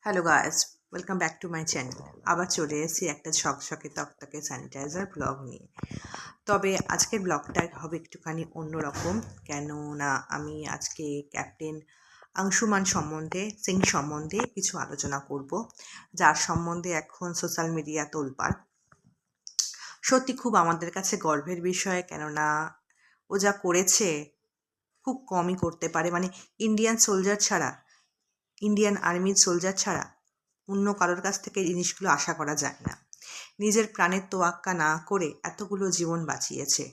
Hello guys, welcome back to my channel. আবার চলে এসেছি একটা ঝকঝকে তকতকে স্যানিটাইজার ব্লগ নিয়ে। তবে আজকের ব্লগটা হবে একটুখানি অন্যরকম, কেননা আমি আজকে ক্যাপ্টেন আংশুমান সিং সম্বন্ধে কিছু আলোচনা করব, যার সম্বন্ধে এখন সোশ্যাল মিডিয়া তোলপাড়। সত্যি খুব আমাদের কাছে গর্বের বিষয়, কেননা ও যা করেছে খুব কমই করতে পারে। মানে ইন্ডিয়ান আর্মির সোলজার ছাড়া অন্য কারোর কাছ থেকে এই জিনিসগুলো আশা করা যায় না। নিজের প্রাণের তোয়াক্কা না করে এতগুলো জীবন বাঁচিয়েছে।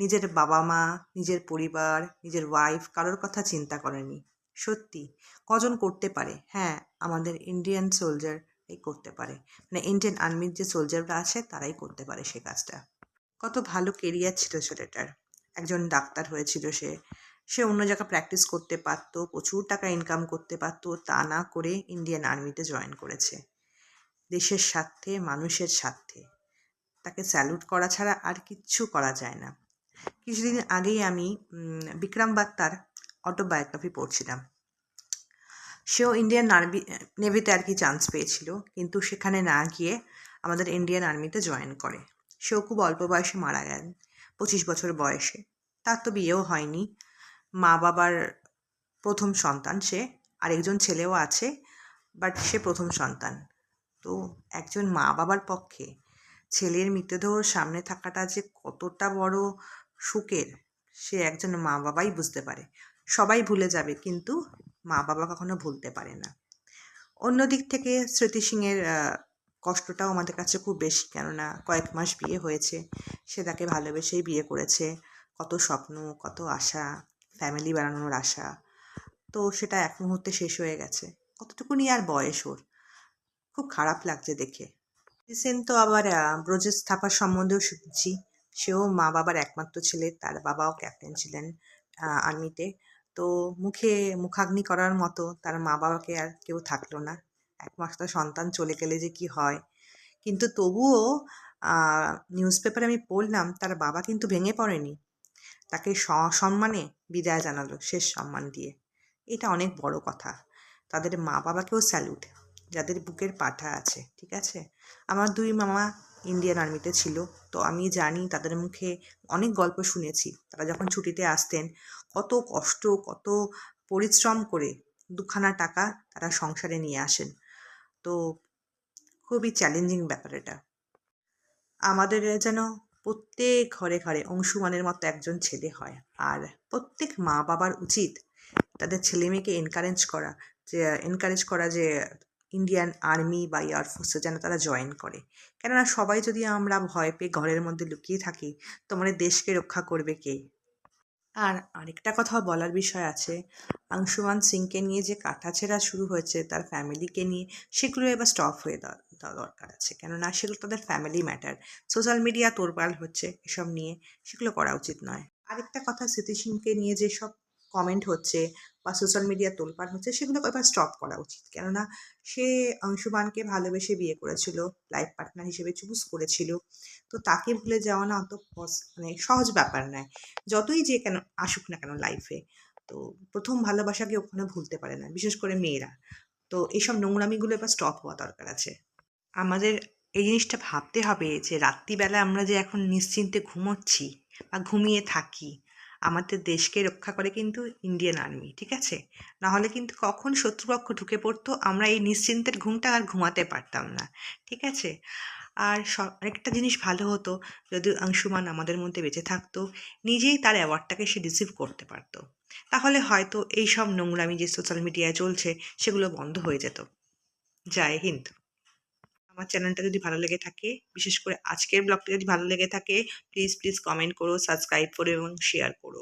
নিজের বাবা মা, নিজের পরিবার, নিজের ওয়াইফ, কারোর কথা চিন্তা করেনি। সত্যি কজন করতে পারে? হ্যাঁ, আমাদের ইন্ডিয়ান সোলজার এই করতে পারে, মানে ইন্ডিয়ান আর্মির যে সোলজাররা আছে তারাই করতে পারে সে কাজটা। কত ভালো কেরিয়ার ছিল ছেলেটার। একজন ডাক্তার হয়েছিল সে। সে অন্য জায়গায় প্র্যাকটিস করতে পারতো, প্রচুর টাকা ইনকাম করতে পারতো, তা না করে ইন্ডিয়ান আর্মিতে জয়েন করেছে। দেশের স্বার্থে, মানুষের স্বার্থে। তাকে স্যালুট করা ছাড়া আর কিচ্ছু করা যায় না। কিছুদিন আগেই আমি বিক্রম বাত্তার অটোবায়োগ্রাফি পড়ছিলাম। সেও ইন্ডিয়ান নেভিতে আর কি চান্স পেয়েছিল, কিন্তু সেখানে না গিয়ে আমাদের ইন্ডিয়ান আর্মিতে জয়েন করে। সেও খুব অল্প বয়সে মারা গেল, 25 বছর বয়সে। তার তো বিয়েও হয়নি। মা বাবার প্রথম সন্তান সে, আরেকজন ছেলেও আছে, বাট সে প্রথম সন্তান। তো একজন মা বাবার পক্ষে ছেলের মৃতদেহ সামনে থাকাটা যে কতটা বড় সুখের, সে একজন মা বাবাই বুঝতে পারে। সবাই ভুলে যাবে, কিন্তু মা বাবা কখনো ভুলতে পারে না। অন্যদিক থেকে স্মৃতি সিংয়ের কষ্টটাও আমাদের কাছে খুব বেশি, কেননা কয়েক মাস বিয়ে হয়েছে, সে তাকে ভালোবেসেই বিয়ে করেছে। কত স্বপ্ন, কত আশা, ফ্যামিলি বানানোর আশা, তো সেটা এক মুহূর্তে শেষ হয়ে গেছে। কতটুকুনি আর বয়স ওর। খুব খারাপ লাগছে দেখে। রিসেন্ট তো আবার ব্রজেশ থাপার সম্বন্ধেও শুনছি। সেও মা বাবার একমাত্র ছেলে, তার বাবাও ক্যাপ্টেন ছিলেন আর্মিতে। তো মুখাগ্নি করার মতো তার মা বাবাকে আর কেউ থাকলো না। একমাত্র সন্তান চলে গেলে যে কি হয়। কিন্তু তবুও নিউজ পেপারে আমি পড়লাম তার বাবা কিন্তু ভেঙে পড়েনি, তাকে সসম্মানে বিদায় জানালো, শেষ সম্মান দিয়ে। এটা অনেক বড় কথা। তাদের মা বাবাকেও স্যালুট, যাদের বুকের পাঠা আছে। ঠিক আছে, আমার 2 মামা ইন্ডিয়ান আর্মিতে ছিল, তো আমি জানি, তাদের মুখে অনেক গল্প শুনেছি। তারা যখন ছুটিতে আসতেন, কত কষ্ট, কত পরিশ্রম করে দুখানা টাকা তারা সংসারে নিয়ে আসেন। তো খুবই চ্যালেঞ্জিং ব্যাপার এটা। আমাদের যেন প্রত্যেক ঘরে ঘরে অংশুমানের মতো একজন ছেলে হয়। আর প্রত্যেক মা বাবার উচিত তাদের ছেলে মেয়েকে এনকারেজ করা যে ইন্ডিয়ান আর্মি বা এয়ারফোর্সে যেন তারা জয়েন করে। কেননা সবাই যদি আমরা ভয় পেয়ে ঘরের মধ্যে লুকিয়ে থাকি, তো আমাদের দেশকে রক্ষা করবে কে? আর আরেকটা কথাও বলার বিষয় আছে, আংশুমান সিংকে নিয়ে যে কাটাছেঁড়া শুরু হয়েছে তার ফ্যামিলিকে নিয়ে, সেগুলো এবার স্টপ হয়ে দেওয়া দরকার আছে। কেননা সেগুলো তাদের ফ্যামিলি ম্যাটার। সোশ্যাল মিডিয়া তোলপাড় হচ্ছে এসব নিয়ে, সেগুলো করা উচিত নয়। আরেকটা কথা, স্মৃতি সিংকে নিয়ে যেসব কমেন্ট হচ্ছে বা সোশ্যাল মিডিয়া তোলপাড় হচ্ছে, সেগুলো এবার স্টপ করা উচিত। কেননা সে আংশুমানকে ভালোবেসে বিয়ে করেছিল, লাইফ পার্টনার হিসেবে চুজ করেছিল। তো তাকে ভুলে যাওয়া না অত মানে সহজ ব্যাপার নয়। যতই যে কেন আসুক না কেন লাইফে, তো প্রথম ভালোবাসাকে ওখানে ভুলতে পারে না, বিশেষ করে মেয়েরা। তো এইসব নোংরামিগুলো এবার স্টপ হওয়া দরকার আছে। আমাদের এই জিনিসটা ভাবতে হবে যে রাত্রিবেলা আমরা যে এখন নিশ্চিন্তে ঘুমোচ্ছি বা ঘুমিয়ে থাকি, আমাদের দেশকে রক্ষা করে কিন্তু ইন্ডিয়ান আর্মি। ঠিক আছে, নাহলে কিন্তু কখন শত্রুপক্ষ ঢুকে পড়তো, আমরা এই নিশ্চিন্তের ঘুমটা আর ঘুমাতে পারতাম না। ঠিক আছে। আর আরেকটা জিনিস ভালো হতো, যদি অংশুমান আমাদের মধ্যে বেঁচে থাকতো, নিজেই তার অ্যাওয়ার্ডটাকে সে রিসিভ করতে পারতো। তাহলে হয়তো এই সব নোংরামি যে সোশ্যাল মিডিয়ায় চলছে, সেগুলো বন্ধ হয়ে যেত। জয় হিন্দ। আমার চ্যানেলটা যদি ভালো লেগে থাকে, বিশেষ করে আজকের ব্লগটা যদি ভালো লেগে থাকে, প্লিজ প্লিজ কমেন্ট করো, সাবস্ক্রাইব করো এবং শেয়ার করো।